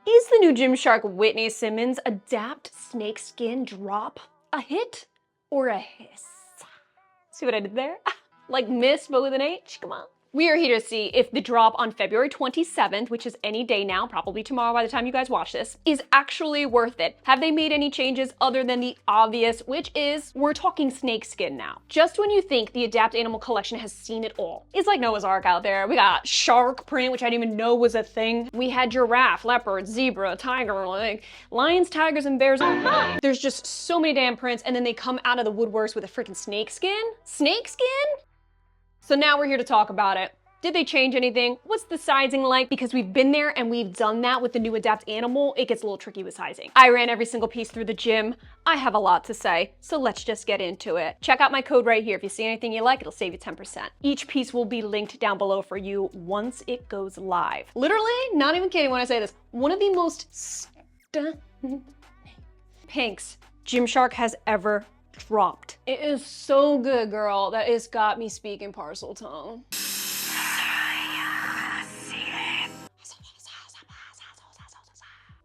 Is the new Gymshark Whitney Simmons Adapt Snakeskin drop a hit or a hiss? See what I did there? Like miss, but with an H, come on. We are here to see if the drop on February 27th, which is any day now, probably tomorrow by the time you guys watch this, is actually worth it. Have they made any changes other than the obvious, which is we're talking snakeskin now. Just when you think the Adapt Animal Collection has seen it all. It's like Noah's Ark out there. We got shark print, which I didn't even know was a thing. We had giraffe, leopard, zebra, tiger, like lions, tigers, and bears. There's just so many damn prints, and then they come out of the woodworks with a freaking snakeskin? Snakeskin? So now we're here to talk about it. Did they change anything? What's the sizing like? Because we've been there and we've done that with the new Adapt Animal. It gets a little tricky with sizing. I ran every single piece through the gym. I have a lot to say, so let's just get into it. Check out my code right here. If you see anything you like, it'll save you 10%. Each piece will be linked down below for you once it goes live. Literally, not even kidding when I say this, one of the most stunning pinks Gymshark has ever dropped. It is so good, girl, that it's got me speaking parcel tongue.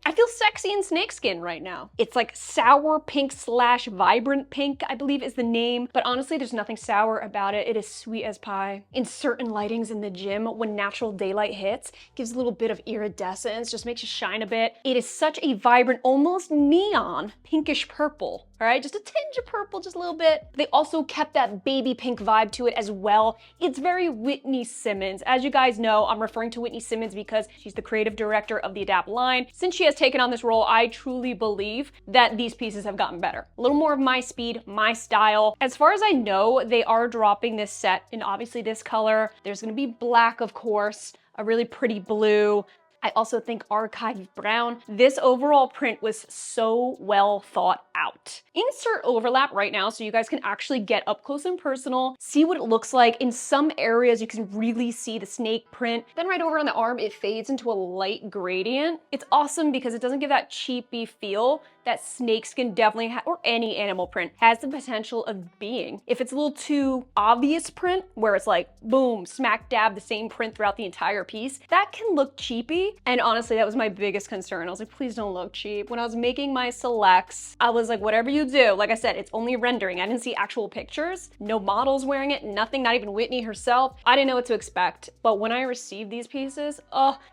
I feel sexy in snakeskin right now. It's like sour pink / vibrant pink, I believe is the name. But honestly, there's nothing sour about it. It is sweet as pie. In certain lightings in the gym, when natural daylight hits, gives a little bit of iridescence, just makes you shine a bit. It is such a vibrant, almost neon, pinkish purple. All right, just a tinge of purple, just a little bit. They also kept that baby pink vibe to it as well. It's very Whitney Simmons. As you guys know, I'm referring to Whitney Simmons because she's the creative director of the Adapt line. Since she has taken on this role, I truly believe that these pieces have gotten better. A little more of my speed, my style. As far as I know, they are dropping this set in obviously this color. There's gonna be black, of course, a really pretty blue. I also think archive brown. This overall print was so well thought out. Insert overlap right now so you guys can actually get up close and personal, see what it looks like. In some areas, you can really see the snake print. Then right over on the arm, it fades into a light gradient. It's awesome because it doesn't give that cheapy feel that snakeskin definitely or any animal print has the potential of being. If it's a little too obvious print, where it's like, boom, smack dab, the same print throughout the entire piece, that can look cheapy. And honestly, that was my biggest concern. I was like, please don't look cheap. When I was making my selects, I was like, whatever you do, like I said, it's only rendering. I didn't see actual pictures, no models wearing it, nothing, not even Whitney herself. I didn't know what to expect. But when I received these pieces,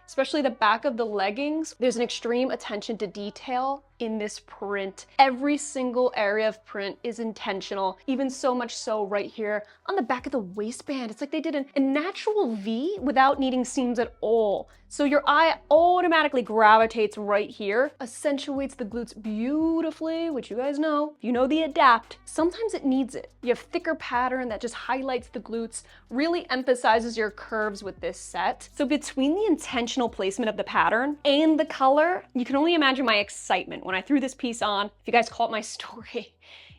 especially the back of the leggings, there's an extreme attention to detail in this print. Every single area of print is intentional, even so much so right here on the back of the waistband. It's like they did a natural V without needing seams at all. So your eye automatically gravitates right here, accentuates the glutes beautifully, which you guys know. If you know the Adapt, sometimes it needs it. You have thicker pattern that just highlights the glutes, really emphasizes your curves with this set. So between the intentional placement of the pattern and the color, you can only imagine my excitement when I threw this piece on. If you guys caught my story,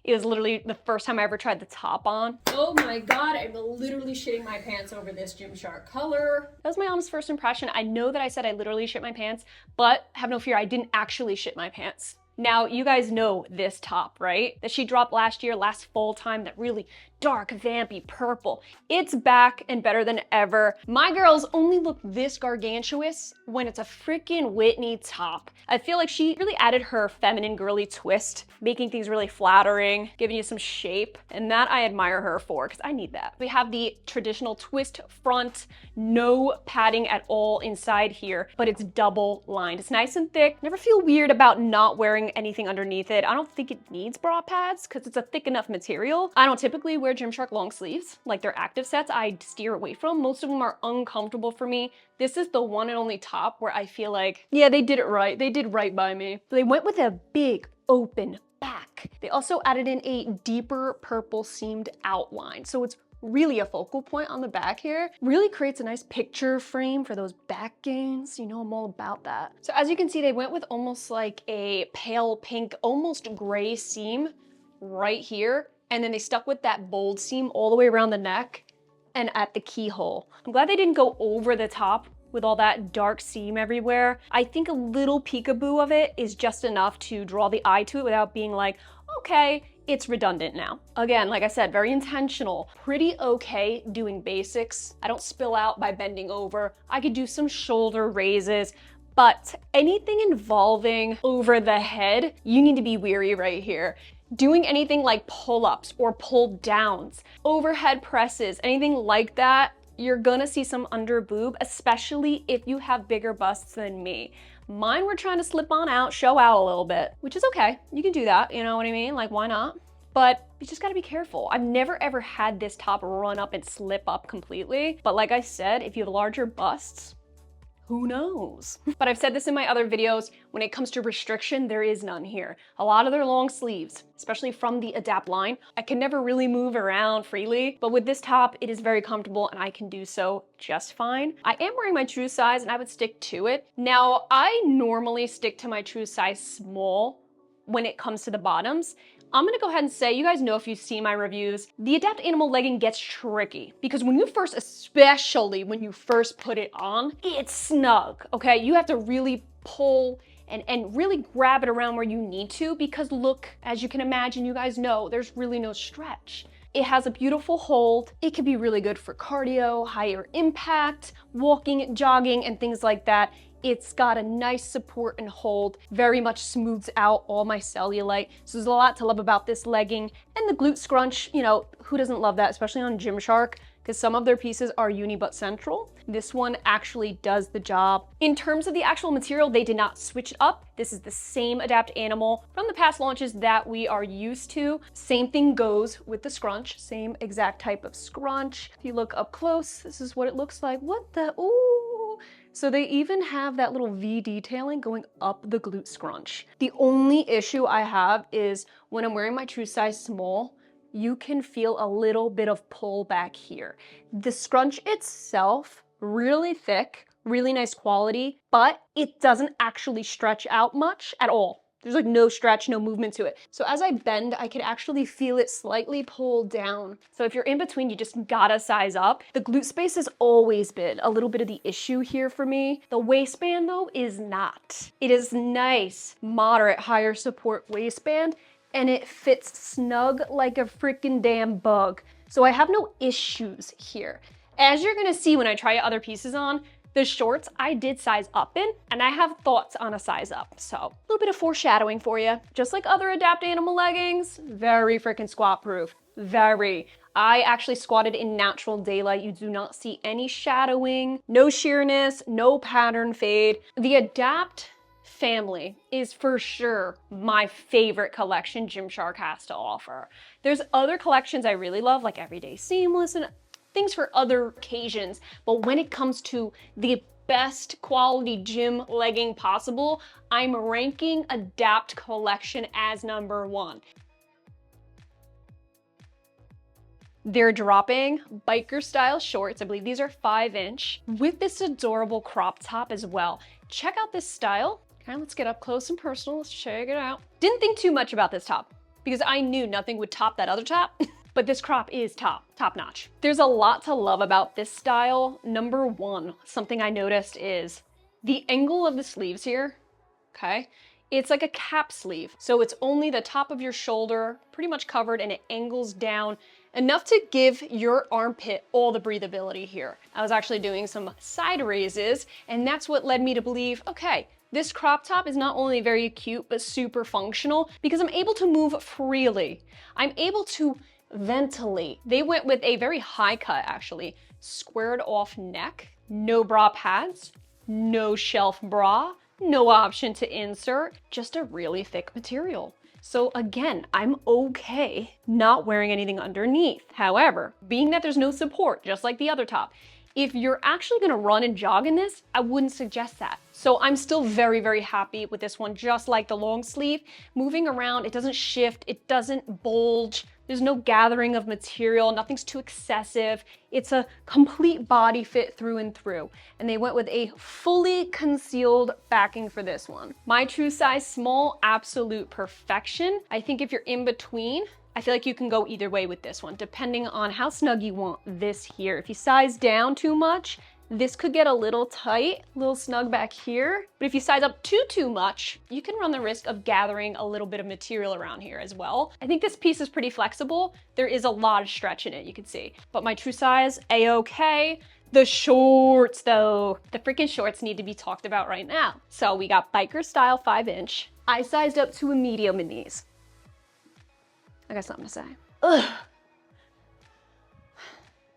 it was literally the first time I ever tried the top on. Oh my God, I'm literally shitting my pants over this Gymshark color. That was my honest first impression. I know that I said I literally shit my pants, but have no fear, I didn't actually shit my pants. Now, you guys know this top, right? That she dropped last year, last fall time, that really dark, vampy purple. It's back and better than ever. My girls only look this gargantuous when it's a freaking Whitney top. I feel like she really added her feminine girly twist, making things really flattering, giving you some shape, and that I admire her for, because I need that. We have the traditional twist front, no padding at all inside here, but it's double lined. It's nice and thick. Never feel weird about not wearing anything underneath it. I don't think it needs bra pads because it's a thick enough material. I don't typically wear Gymshark long sleeves, like their active sets. I steer away from. Most of them are uncomfortable for me. This is the one and only top where I feel like, yeah, they did it right. They did right by me. They went with a big open back. They also added in a deeper purple seamed outline. So it's really a focal point on the back here. Really creates a nice picture frame for those back gains. You know, I'm all about that. So as you can see, they went with almost like a pale pink, almost gray seam right here. And then they stuck with that bold seam all the way around the neck and at the keyhole. I'm glad they didn't go over the top with all that dark seam everywhere. I think a little peekaboo of it is just enough to draw the eye to it without being like, okay, it's redundant now. Again, like I said, very intentional. Pretty okay doing basics. I don't spill out by bending over. I could do some shoulder raises, but anything involving over the head, you need to be weary right here. Doing anything like pull-ups or pull-downs, overhead presses, anything like that, you're gonna see some under boob, especially if you have bigger busts than me. Mine were trying to slip on out, show out a little bit, which is okay. You can do that, you know what I mean? Like, why not? But you just gotta be careful. I've never ever had this top run up and slip up completely. But like I said, if you have larger busts, who knows? But I've said this in my other videos, when it comes to restriction, there is none here. A lot of their long sleeves, especially from the Adapt line, I can never really move around freely, but with this top, it is very comfortable and I can do so just fine. I am wearing my true size and I would stick to it. Now, I normally stick to my true size small when it comes to the bottoms. I'm gonna go ahead and say, you guys know if you see my reviews, the Adapt Animal legging gets tricky because when you first, especially when you first put it on, it's snug, okay? You have to really pull and really grab it around where you need to because look, as you can imagine, you guys know, there's really no stretch. It has a beautiful hold. It can be really good for cardio, higher impact, walking, jogging, and things like that. It's got a nice support and hold, very much smooths out all my cellulite. So there's a lot to love about this legging. And the glute scrunch, you know, who doesn't love that, especially on Gymshark, because some of their pieces are uni butt central. This one actually does the job. In terms of the actual material, they did not switch up. This is the same Adapt Animal from the past launches that we are used to. Same thing goes with the scrunch, same exact type of scrunch. If you look up close, this is what it looks like. What the, ooh. So they even have that little V detailing going up the glute scrunch. The only issue I have is when I'm wearing my true size small, you can feel a little bit of pull back here. The scrunch itself, really thick, really nice quality, but it doesn't actually stretch out much at all. There's like no stretch, no movement to it. So as I bend, I can actually feel it slightly pull down. So if you're in between, you just gotta size up. The glute space has always been a little bit of the issue here for me. The waistband though is not. It is nice, moderate, higher support waistband, and it fits snug like a freaking damn bug. So I have no issues here. As you're gonna see when I try other pieces on, the shorts I did size up in, and I have thoughts on a size up. So a little bit of foreshadowing for you. Just like other Adapt Animal leggings, very freaking squat proof, very. I actually squatted in natural daylight. You do not see any shadowing, no sheerness, no pattern fade. The Adapt family is for sure my favorite collection Gymshark has to offer. There's other collections I really love, like Everyday Seamless and things for other occasions, but when it comes to the best quality gym legging possible, I'm ranking Adapt collection as #1. They're dropping biker style shorts. I believe these are 5-inch with this adorable crop top as well. Check out this style. Okay, let's get up close and personal. Let's check it out. Didn't think too much about this top because I knew nothing would top that other top. But this crop is top notch. There's a lot to love about this style. #1, something I noticed is the angle of the sleeves here, okay? It's like a cap sleeve. So it's only the top of your shoulder, pretty much covered, and it angles down enough to give your armpit all the breathability here. I was actually doing some side raises, and that's what led me to believe, okay, this crop top is not only very cute, but super functional because I'm able to move freely. I'm able to ventilate. They went with a very high cut, actually, squared off neck, no bra pads, no shelf bra, no option to insert, just a really thick material. So again, I'm okay not wearing anything underneath. However, being that there's no support, just like the other top, if you're actually gonna run and jog in this, I wouldn't suggest that. So I'm still very, very happy with this one, just like the long sleeve. Moving around, it doesn't shift, it doesn't bulge, there's no gathering of material, nothing's too excessive. It's a complete body fit through and through. And they went with a fully concealed backing for this one. My true size small, absolute perfection. I think if you're in between, I feel like you can go either way with this one, depending on how snug you want this here. If you size down too much, this could get a little tight, a little snug back here. But if you size up too much, you can run the risk of gathering a little bit of material around here as well. I think this piece is pretty flexible. There is a lot of stretch in it, you can see. But my true size, A-okay. The shorts though. The freaking shorts need to be talked about right now. So we got biker style 5-inch. I sized up to a medium in these. I got something to say. Ugh.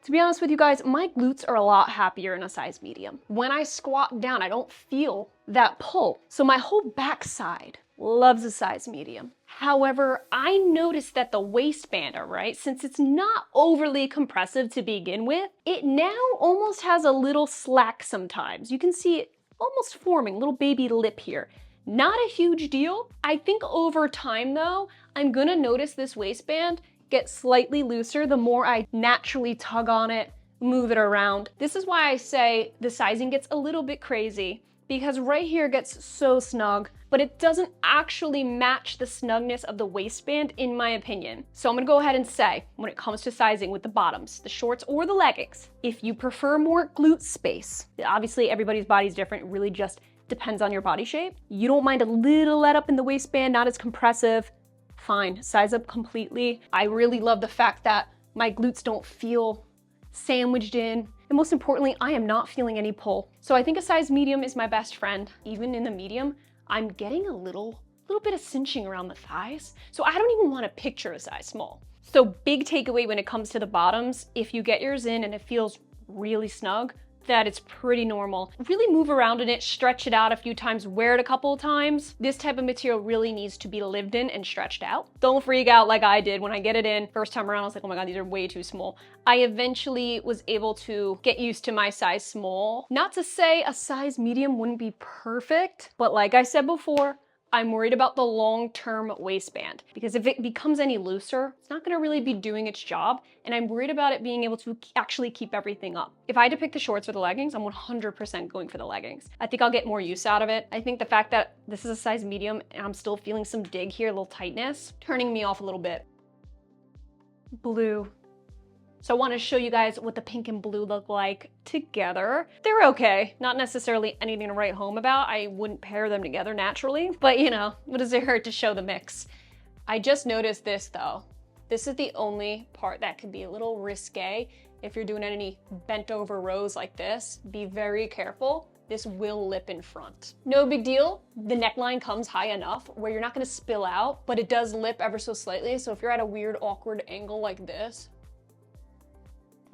To be honest with you guys, my glutes are a lot happier in a size medium. When I squat down, I don't feel that pull. So my whole backside loves a size medium. However, I noticed that the waistband, all right, since it's not overly compressive to begin with, it now almost has a little slack sometimes. You can see it almost forming, little baby lip here. Not a huge deal. I think over time though, I'm gonna notice this waistband get slightly looser the more I naturally tug on it, move it around. This is why I say the sizing gets a little bit crazy, because right here gets so snug, but it doesn't actually match the snugness of the waistband in my opinion. So I'm gonna go ahead and say, when it comes to sizing with the bottoms, the shorts or the leggings, if you prefer more glute space, obviously everybody's body's different, it really just depends on your body shape. You don't mind a little let up in the waistband, not as compressive, fine, size up completely. I really love the fact that my glutes don't feel sandwiched in. And most importantly, I am not feeling any pull. So I think a size medium is my best friend. Even in the medium, I'm getting a little bit of cinching around the thighs. So I don't even want to picture a size small. So big takeaway when it comes to the bottoms, if you get yours in and it feels really snug, that it's pretty normal. Really move around in it, stretch it out a few times, wear it a couple of times. This type of material really needs to be lived in and stretched out. Don't freak out like I did when I get it in. First time around, I was like, oh my God, these are way too small. I eventually was able to get used to my size small. Not to say a size medium wouldn't be perfect, but like I said before, I'm worried about the long-term waistband because if it becomes any looser, it's not gonna really be doing its job. And I'm worried about it being able to actually keep everything up. If I had to pick the shorts or the leggings, I'm 100% going for the leggings. I think I'll get more use out of it. I think the fact that this is a size medium and I'm still feeling some dig here, a little tightness, turning me off a little bit. Blue. So I want to show you guys what the pink and blue look like together. They're okay, not necessarily anything to write home about. I wouldn't pair them together naturally, but you know, what does it hurt to show the mix? I just noticed this though. This is the only part that could be a little risque. If you're doing any bent over rows like this, be very careful. This will lip in front. No big deal. The neckline comes high enough where you're not gonna spill out, but it does lip ever so slightly. So if you're at a weird, awkward angle like this,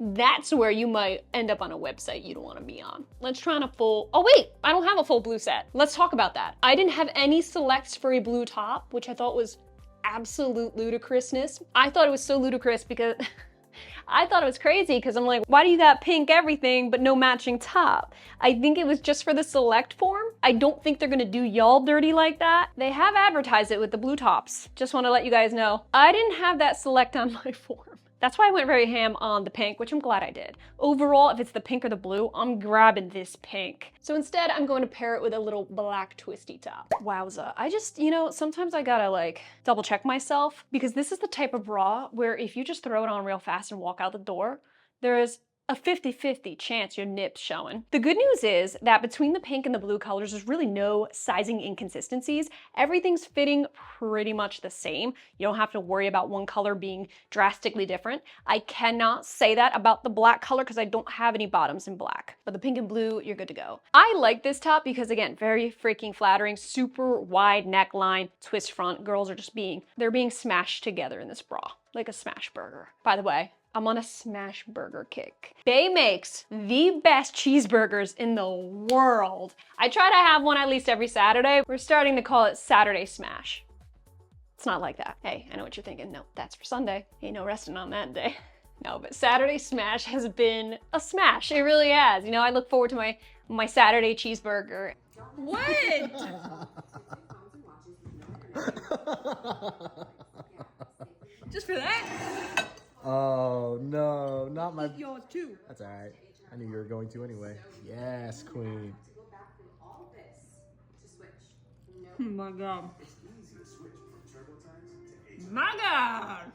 that's where you might end up on a website you don't want to be on. Let's try on a full, oh wait, I don't have a full blue set. Let's talk about that. I didn't have any selects for a blue top, which I thought was absolute ludicrousness. I thought it was so ludicrous because I thought it was crazy because I'm like, why do you got pink everything but no matching top? I think it was just for the select form. I don't think they're gonna do y'all dirty like that. They have advertised it with the blue tops. Just want to let you guys know. I didn't have that select on my form. That's why I went very ham on the pink, which I'm glad I did. Overall, if it's the pink or the blue, I'm grabbing this pink. So instead, I'm going to pair it with a little black twisty top. Wowza. I just, you know, sometimes I gotta like double check myself because this is the type of bra where if you just throw it on real fast and walk out the door, there is a 50-50 chance your nip's showing. The good news is that between the pink and the blue colors, there's really no sizing inconsistencies. Everything's fitting pretty much the same. You don't have to worry about one color being drastically different. I cannot say that about the black color because I don't have any bottoms in black, but the pink and blue, you're good to go. I like this top because again, very freaking flattering, super wide neckline, twist front. Girls are just they're being smashed together in this bra, like a smash burger. By the way, I'm on a smash burger kick. Bay makes the best cheeseburgers in the world. I try to have one at least every Saturday. We're starting to call it Saturday Smash. It's not like that. Hey, I know what you're thinking. No, that's for Sunday. Ain't no resting on that day. No, but Saturday Smash has been a smash. It really has. You know, I look forward to my Saturday cheeseburger. What? Just for that? Oh no, not my. Yours too. That's all right. I knew you were going to anyway. Yes, queen. Oh my God. My God.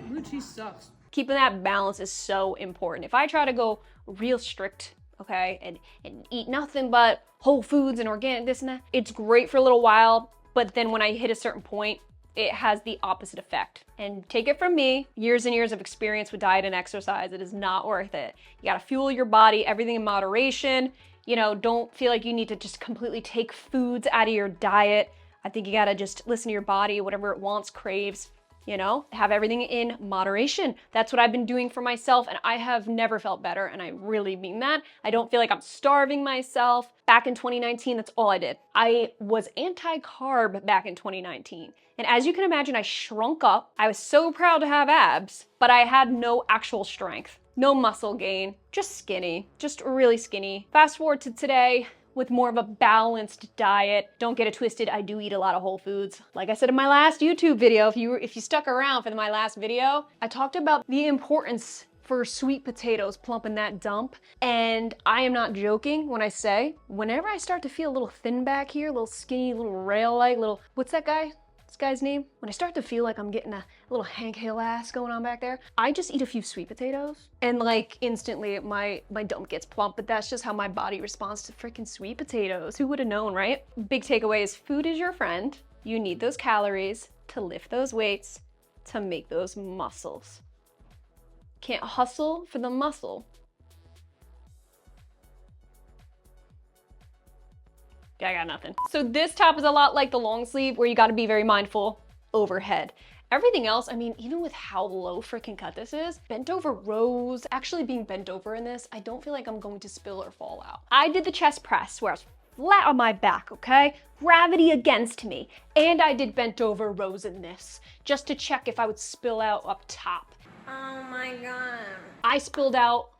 Blue cheese sucks. Keeping that balance is so important. If I try to go real strict, okay, and eat nothing but whole foods and organic this and that, it's great for a little while, but then when I hit a certain point, it has the opposite effect. And take it from me, years and years of experience with diet and exercise, it is not worth it. You gotta fuel your body, everything in moderation. You know, don't feel like you need to just completely take foods out of your diet. I think you gotta just listen to your body, whatever it wants, craves, you know, have everything in moderation. That's what I've been doing for myself, and I have never felt better, and I really mean that. I don't feel like I'm starving myself. Back in 2019, that's all I did. I was anti-carb back in 2019. And as you can imagine, I shrunk up. I was so proud to have abs, but I had no actual strength, no muscle gain, just skinny, just really skinny. Fast forward to today, with more of a balanced diet. Don't get it twisted, I do eat a lot of whole foods. Like I said in my last YouTube video, if you stuck around for my last video, I talked about the importance for sweet potatoes plumping that dump. And I am not joking when I say, whenever I start to feel a little thin back here, a little skinny, little rail-like, little, what's that guy? This guy's name? When I start to feel like I'm getting a little Hank Hill ass going on back there, I just eat a few sweet potatoes and like instantly my dump gets plump, but that's just how my body responds to freaking sweet potatoes. Who would have known, right? Big takeaway is food is your friend. You need those calories to lift those weights, to make those muscles. Can't hustle for the muscle. I got nothing. So this top is a lot like the long sleeve where you gotta be very mindful overhead. Everything else, I mean, even with how low freaking cut this is, bent over rows, actually being bent over in this, I don't feel like I'm going to spill or fall out. I did the chest press where I was flat on my back, okay? Gravity against me. And I did bent over rows in this, just to check if I would spill out up top. Oh my God. I spilled out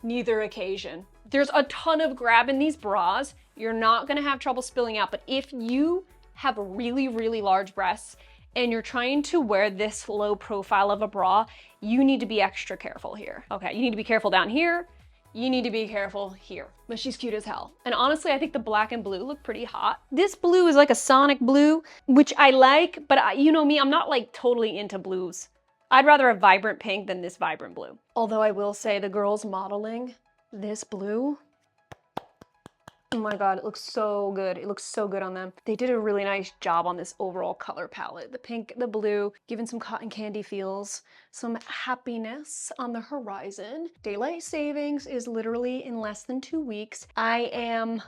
neither occasion. There's a ton of grab in these bras. You're not gonna have trouble spilling out, but if you have really, really large breasts and you're trying to wear this low profile of a bra, you need to be extra careful here. Okay, you need to be careful down here. You need to be careful here. But she's cute as hell. And honestly, I think the black and blue look pretty hot. This blue is like a Sonic blue, which I like, but you know me, I'm not like totally into blues. I'd rather a vibrant pink than this vibrant blue. Although I will say the girls modeling this blue, oh my God, it looks so good. It looks so good on them. They did a really nice job on this overall color palette. The pink, the blue, giving some cotton candy feels, some happiness on the horizon. Daylight savings is literally in less than 2 weeks. I am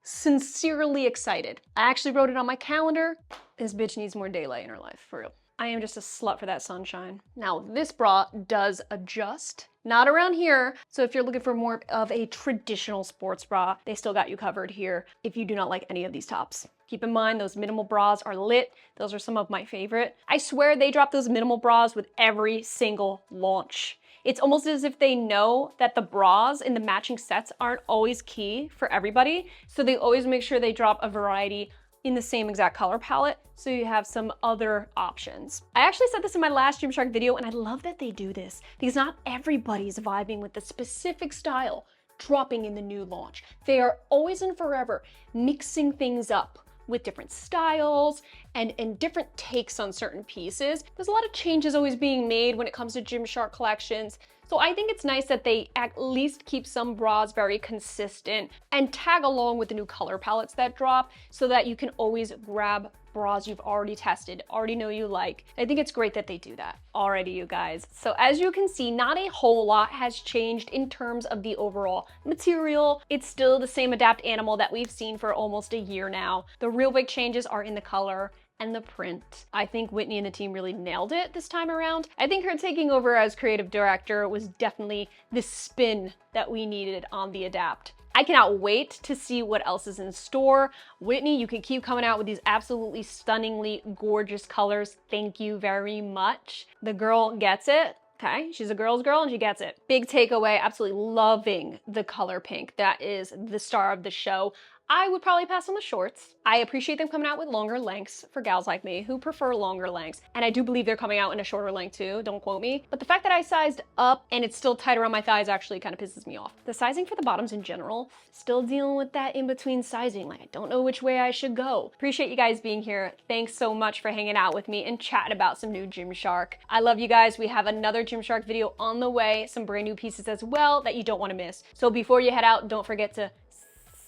sincerely excited. I actually wrote it on my calendar. This bitch needs more daylight in her life, for real. I am just a slut for that sunshine. Now, this bra does adjust, not around here. So if you're looking for more of a traditional sports bra, they still got you covered here if you do not like any of these tops. Keep in mind, those minimal bras are lit. Those are some of my favorite. I swear they drop those minimal bras with every single launch. It's almost as if they know that the bras in the matching sets aren't always key for everybody. So they always make sure they drop a variety in the same exact color palette, so you have some other options. I actually said this in my last Gymshark video, and I love that they do this because not everybody's vibing with the specific style dropping in the new launch. They are always and forever mixing things up with different styles and different takes on certain pieces. There's a lot of changes always being made when it comes to Gymshark collections. So I think it's nice that they at least keep some bras very consistent and tag along with the new color palettes that drop so that you can always grab bras you've already tested, already know you like. I think it's great that they do that. Alrighty, you guys. So as you can see, not a whole lot has changed in terms of the overall material. It's still the same Adapt animal that we've seen for almost a year now. The real big changes are in the color and the print. I think Whitney and the team really nailed it this time around. I think her taking over as creative director was definitely the spin that we needed on the Adapt. I cannot wait to see what else is in store. Whitney, you can keep coming out with these absolutely stunningly gorgeous colors. Thank you very much. The girl gets it. Okay, she's a girl's girl and she gets it. Big takeaway, absolutely loving the color pink. That is the star of the show. I would probably pass on the shorts. I appreciate them coming out with longer lengths for gals like me who prefer longer lengths. And I do believe they're coming out in a shorter length too, don't quote me. But the fact that I sized up and it's still tight around my thighs actually kind of pisses me off. The sizing for the bottoms in general, still dealing with that in-between sizing. Like I don't know which way I should go. Appreciate you guys being here. Thanks so much for hanging out with me and chatting about some new Gymshark. I love you guys. We have another Gymshark video on the way, some brand new pieces as well that you don't want to miss. So before you head out, don't forget to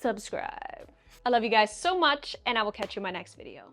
subscribe. I love you guys so much, and I will catch you in my next video.